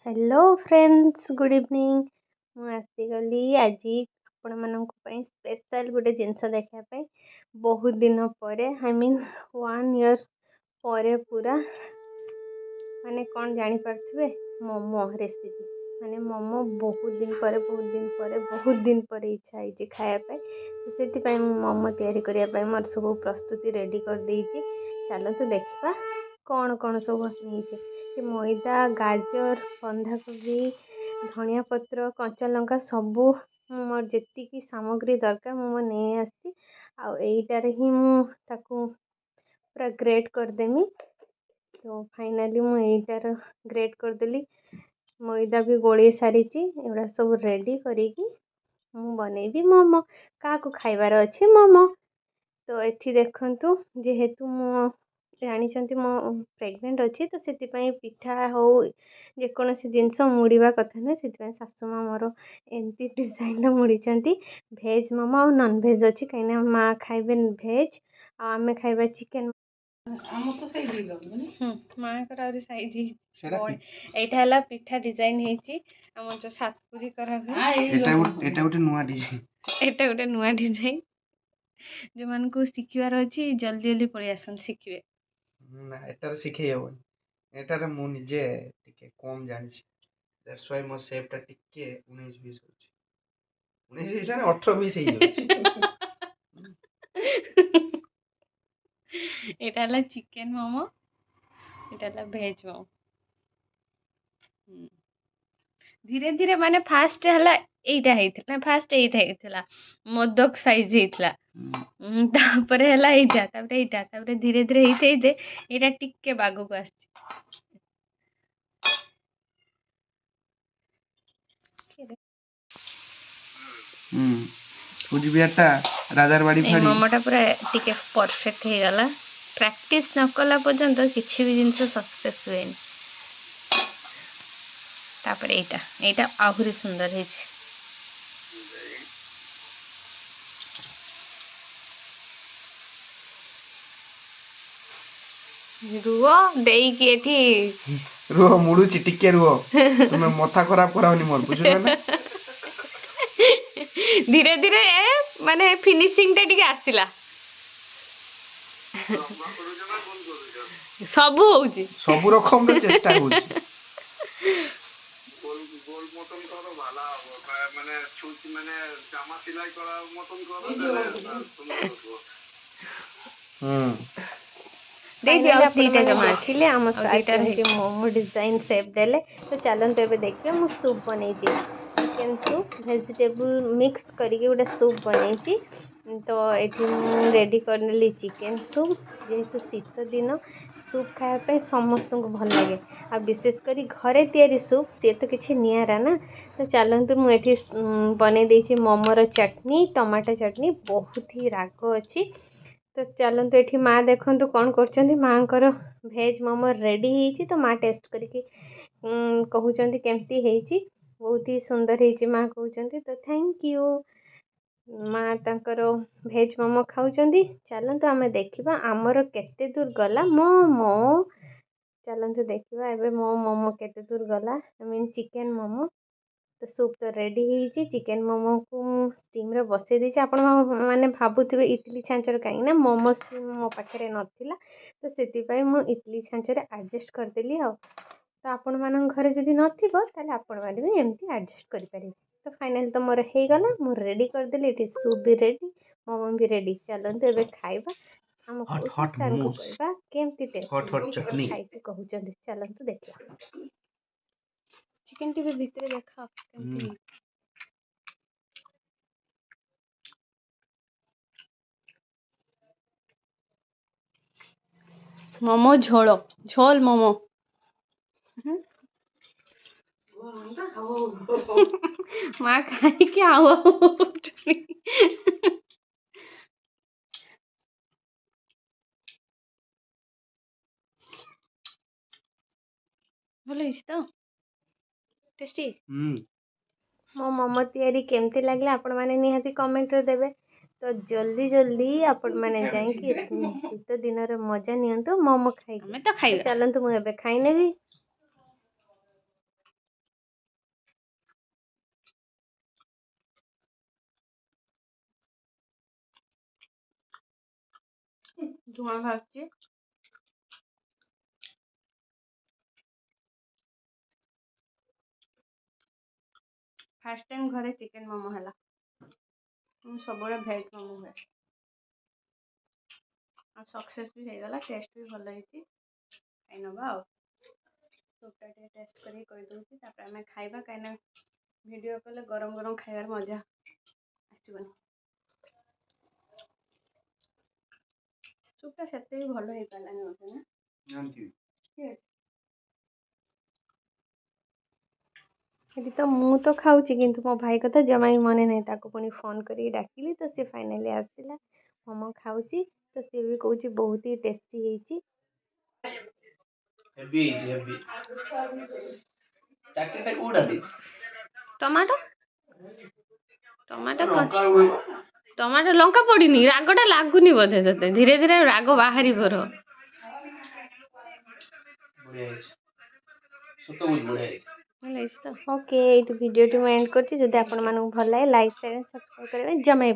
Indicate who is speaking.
Speaker 1: Hello friends good evening ମୁଁ ଆସିଗଲି ଆଜି ଆପଣମାନଙ୍କ ପାଇଁ ସ୍ପେଶାଲ ଗୋଟେ ଜିନିଷ ଦେଖିବା ପାଇଁ ବହୁତ ଦିନ ପରେ ଆଇ ମିନ୍ 1 ଇୟର ପରେ ପୁରା ମାନେ କ'ଣ ଜାଣିପାରୁଥିବେ ମୋମୋ ରେସିପି ମାନେ ମୋମୋ ବହୁତ ଦିନ ପରେ ଇଚ୍ଛା ହେଇଛି ଖାଇବା ପାଇଁ ତ ସେଥିପାଇଁ ମୁଁ ମୋମୋ ତିଆରି କରିବା ପାଇଁ ମୋର ସବୁ ପ୍ରସ୍ତୁତି ରେଡ଼ି କରିଦେଇଛି। ଚାଲନ୍ତୁ ଦେଖିବା କ'ଣ ସବୁ ନେଇଛି କି ମଇଦା ଗାଜର ବନ୍ଧାକୋବି ଧନିଆ ପତ୍ର କଞ୍ଚା ଲଙ୍କା ସବୁ ମୋର ଯେତିକି ସାମଗ୍ରୀ ଦରକାର ମୁଁ ନେଇ ଆସିଛି। ଆଉ ଏଇଟାରେ ହିଁ ମୁଁ ତାକୁ ପୁରା ଗ୍ରେଟ୍ କରିଦେମି। ତ ଫାଇନାଲି ମୁଁ ଏଇଟାର ଗ୍ରେଟ୍ କରିଦେଲି। ମଇଦା ବି ଗୋଳେଇ ସାରିଛି। ଏଗୁଡ଼ା ସବୁ ରେଡ଼ି କରିକି ମୁଁ ବନେଇବି ମୋମୋ। କାହାକୁ ଖାଇବାର ଅଛି ମୋମୋ। ତ ଏଠି ଦେଖନ୍ତୁ ଯେହେତୁ ମୁଁ ଜାଣିଛନ୍ତି ମୁଁ ପ୍ରେଗନେଣ୍ଟ ଅଛି ତ ସେଥିପାଇଁ ପିଠା ହଉ ଯେକୌଣସି ଜିନିଷ ମୁଡ଼ିବା କଥା ନୁହେଁ। ସେଥିପାଇଁ ଶାଶୁମା ମୋର ଏମିତି ଡିଜାଇନର ମୁଡ଼ିଛନ୍ତି। ଭେଜ୍ ମୋମୋ ଆଉ ନନଭେଜ୍ ଅଛି କାହିଁକିନା ମାଆ ଖାଇବେ ଭେଜ୍ ଆଉ ଆମେ ଖାଇବା ଚିକେନ୍। ମାଆଙ୍କର ଆହୁରି ସାଇଜ ଏଇଟା ହେଲା ପିଠା ଡିଜାଇନ ହେଇଛି ଆମର ଯୋଉ ସାତପୁରୀ କରାହୁଏ।
Speaker 2: ଏଟା ଗୋଟେ
Speaker 1: ନୂଆ ଡିଜାଇନ ଯୋଉମାନଙ୍କୁ ଶିଖିବାର ଅଛି ଜଲ୍ଦି ଜଲ୍ଦି ପଳେଇ ଆସନ୍ତୁ ଶିଖିବେ।
Speaker 2: ନା ଏଟାରେ ଶିଖେଇ ହବନି। ଏଟାରେ ମୁଁ ନିଜେ ଟିକେ କମ ଜାଣିଛି। ଦ୍ୟାଟ୍ସ ହ୍ୱାଇ ମୋ ସେପ୍ ଟା ଟିକେ 19-20 ହଉଛି। 19-20 ମାନେ 18-20 ହେଇଯାଉଛି।
Speaker 1: ଏଇଟା ହେଲା ଚିକେନ ମୋମୋ, ଏଇଟା ହେଲା ଭେଜ ମୋମୋ। ଧୀରେ ଧୀରେ ମାନେ ଫାଷ୍ଟ ହେଇଥିଲା ମୋଦକ ସାଇଜ ହେଇଥିଲା। ତାପରେ ହେଲା ତାପରେ ଧୀରେ ଧୀରେ ହେଇତେ ଏଇଟା ଟିକେ ବାଗକୁ ଆସିଛି।
Speaker 2: କୁଚବିହାରଟା ରାଜାରବାଡ଼ି
Speaker 1: ଏଇ
Speaker 2: ଫାଡ଼ି
Speaker 1: ମୋମୋଟା ପୁରା ଟିକେ ପରଫେକ୍ଟ ହେଇଗଲା। ପ୍ରାକ୍ଟିସ୍ ନ କଲା ପର୍ଯ୍ୟନ୍ତ କିଛି ବି ଜିନିଷ ସକ୍ସେସ୍ ହୁଏନି। ତାପରେ ଏଇଟା ଆହୁରି ସୁନ୍ଦର ହେଇଛି। ରୁହ ଦେଇକି ଏଠି
Speaker 2: ରୁହ ମୁଡୁଛି ଟିକେ ରୁହ। ତୁମେ ମଥା ଖରାପ କରାଉନି ମୋର ବୁଝୁଛ ନା।
Speaker 1: ଧୀରେ ଧୀରେ ମାନେ ଫିନିସିଂ ଟା ଟିକେ ଆସିଲା। ସବୁ ହଉଛି
Speaker 2: ସବୁ ରକମର ଚେଷ୍ଟା ହଉଛି।
Speaker 1: ଦେଇଛି ଆଉ ଦିଟା ଜମା ଦେଖିଲେ ଆମ ସାର୍ କେମିତି ମୋମୋ ଡିଜାଇନ ସେପ୍ ଦେଲେ। ତ ଚାଲନ୍ତୁ ଏବେ ଦେଖିବେ ମୁଁ ସୁପ୍ ବନେଇଛି। ଚିକେନ୍ ସୁପ୍ ଭେଜିଟେବୁଲ ମିକ୍ସ କରିକି ଗୋଟେ ସୁପ୍ ବନେଇଛି। ତ ଏଠି ମୁଁ ରେଡ଼ି କରିନେଲି ଚିକେନ୍ ସୁପ୍। ଯେହେତୁ ଶୀତ ଦିନ ସୁପ୍ ଖାଇବା ପାଇଁ ସମସ୍ତଙ୍କୁ ଭଲ ଲାଗେ ଆଉ ବିଶେଷ କରି ଘରେ ତିଆରି ସୁପ୍ ସିଏ ତ କିଛି ନିଆରା ନା। ତ ଚାଲନ୍ତୁ ମୁଁ ଏଠି ବନେଇ ଦେଇଛି ମୋମୋର ଚଟନି ଟମାଟୋ ଚଟନି ବହୁତ ହି ରାଗ ଅଛି। ତ ଚାଲନ୍ତୁ ଏଠି ମା ଦେଖନ୍ତୁ କ'ଣ କରୁଛନ୍ତି। ମାଆଙ୍କର ଭେଜ୍ ମୋମୋ ରେଡ଼ି ହେଇଛି। ତ ମା ଟେଷ୍ଟ କରିକି କହୁଛନ୍ତି କେମିତି ହେଇଛି। ବହୁତ ହି ସୁନ୍ଦର ହେଇଛି ମା କହୁଛନ୍ତି। ତ ଥ୍ୟାଙ୍କ ୟୁ। ମା ତାଙ୍କର ଭେଜ୍ ମୋମୋ ଖାଉଛନ୍ତି। ଚାଲନ୍ତୁ ଆମେ ଦେଖିବା ଆମର କେତେ ଦୂର ଗଲା ମୋମୋ। ଚାଲନ୍ତୁ ଦେଖିବା ଏବେ ମୋ ମୋମୋ କେତେ ଦୂର ଗଲା। I mean chicken momo. ତ ସୁପ୍ ତ ରେଡ଼ି ହେଇଛି। ଚିକେନ୍ ମୋମୋକୁ ମୁଁ ଷ୍ଟିମ୍ରେ ବସେଇ ଦେଇଛି। ଆପଣ ମାନେ ଭାବୁଥିବେ ଇଟିଲି ଛାଞ୍ଚରେ କାହିଁକି ନା ମୋମୋ ଷ୍ଟିମ୍ ମୋ ପାଖରେ ନଥିଲା। ତ ସେଥିପାଇଁ ମୁଁ ଇଟିଲି ଛାଞ୍ଚରେ ଆଡ଼ଜଷ୍ଟ କରିଦେଲି ଆଉ। ତ ଆପଣମାନଙ୍କ ଘରେ ଯଦି ନଥିବ ତାହେଲେ ଆପଣମାନେ ବି ଏମିତି ଆଡ଼ଜଷ୍ଟ କରିପାରିବେ। ତ ଫାଇନାଲି ତ ମୋର ହେଇଗଲା। ମୁଁ ରେଡ଼ି କରିଦେଲି। ଏଠି ସୁପ୍ ବି ରେଡ଼ି ମୋମୋ ବି ରେଡ଼ି। ଚାଲନ୍ତୁ ଏବେ ଖାଇବା। ଆମ କୌଶିକ ସାର୍ଙ୍କୁ କହିବା କେମିତି ଟେଷ୍ଟ ହେଇଛି ଖାଇକି କହୁଛନ୍ତି। ଚାଲନ୍ତୁ ଦେଖିବା। ଚିକେନ୍ ଟିଭି ଭିତରେ ଦେଖ କେମିତି ମୋମୋ ଝୋଲ ମୋମୋ। ମା ଖାଇକି ଆଉ ଭଲ ହେଇଛି ତ ଟେଷ୍ଟି। ମୋ ମୋମୋ ତିଆରି କେମିତି ଲାଗିଲା ଆପଣମାନେ ନିହାତି କମେଣ୍ଟରେ ଦେବେ। ତ ଜଲ୍ଦି ଆପଣମାନେ ଯାଇକି ଶୀତ ଦିନର ମଜା ନିଅନ୍ତୁ ମୋମୋ ଖାଇକି। ଚାଲନ୍ତୁ ମୁଁ ଏବେ ଖାଇ ନେବି। ଧୂଆଁ ବାହାରୁଛି। ଫାର୍ଷ୍ଟ ଟାଇମ୍ ଘରେ ଚିକେନ୍ ମୋମୋ ହେଲା। ମୁଁ ସବୁବେଳେ ଭେଜ୍ ମୋମୋ ହୁଏ। ଆଉ ସକ୍ସେସ୍ ବି ହେଇଗଲା, ଟେଷ୍ଟ ବି ଭଲ ହେଇଛି। ଖାଇନେବା ଆଉ ସୁପ୍ଟା ଟିକେ ଟେଷ୍ଟ କରିକି କହିଦେଉଛି, ତାପରେ ଆମେ ଖାଇବା। କାହିଁକିନା ଭିଡ଼ିଓ କଲେ ଗରମ ଗରମ ଖାଇବାର ମଜା ଆସିବନି। ସୁପ୍ଟା ସେତେ ବି ଭଲ ହେଇପାରିଲାନି ମୋତେ ନା। ଏଠି ତ ମୁଁ ତ ଖାଉଛି, କିନ୍ତୁ ମୋ ଭାଇ କଥା ଜମା ବି ମନେ ନାହିଁ। ତାକୁ ପୁଣି ଫୋନ୍ କରିକି ଡାକିଲି ତ ସେ ଫାଇନାଲି ଆସିଲା। ମୋମୋ ଖାଉଛି ତ ସିଏ ବି କହୁଛି ବହୁତ ହି ଟେଷ୍ଟି ହେଇଛି। ଟମାଟୋ ଟମାଟୋ ଲଙ୍କା ପଡ଼ିନି, ରାଗଟା ଲାଗୁନି ବୋଧେ ତତେ। ଧୀରେ ଧୀରେ ରାଗ ବାହାରିବ। ଓକେ, ଏଇଠି ଭିଡ଼ିଓଟି ମୁଁ ଏଣ୍ଡ କରୁଛି। ଯଦି ଆପଣମାନଙ୍କୁ ଭଲ ଲାଗେ ଲାଇକ୍, ସେୟାର, ସବସ୍କ୍ରାଇବ୍ କରିବା ଜମା